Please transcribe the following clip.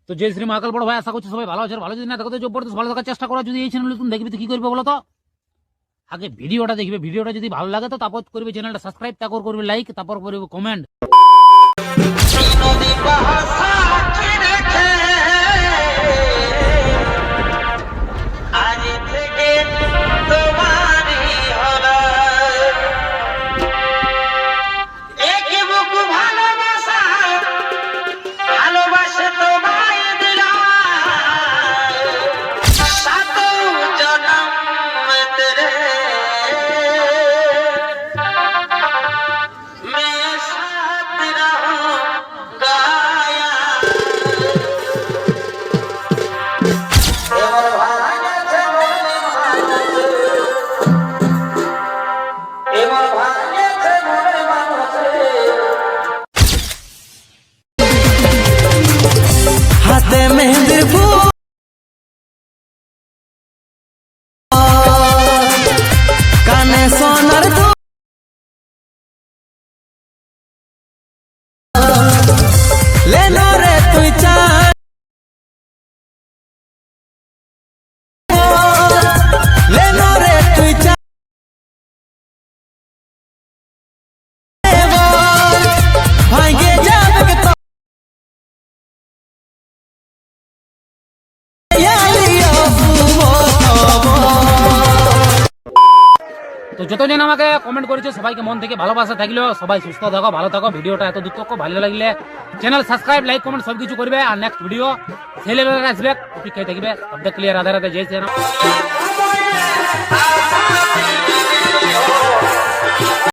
তো জয় শ্রী মহাকাল বড় ভাই, আশা করছি সবাই ভালো আছে। ভালো যদি না থাকো তো জবরদস্ত ভালো থাকার চেষ্টা করো। যদি এই চ্যানেল তুমি দেখবে তো কি করবে বলো তো? আগে ভিডিওটা দেখবে, ভিডিওটা যদি ভালো লাগে তো তারপর করবে চ্যানেলটা সাবস্ক্রাইব, তারপর করবে লাইক, তারপর করবে কমেন্ট। হাতে মেহেন্দির ফুল, কানে সোনার দুল, লেলো রে তুই চাঁদ, লেলো রে তুই চাঁদ, ভাঙ্গে যাবে তো তো যতজন আমাকে কমেন্ট করেছে সবাইকে মন থেকে ভালোবাসা থাকলো। সবাই সুস্থ থাকো, ভালো থাকো। ভিডিওটা এত দূর থাকো, ভালো লাগলে চ্যানেল সাবস্ক্রাইব, লাইক, কমেন্ট সবকিছু করবে। আর নেক্সট ভিডিও ছেলেবেলা আসবে, অপেক্ষায় থাকবে। শব্দ ক্লিয়ার, রাধে রাধে, জয় শ্রীরাম।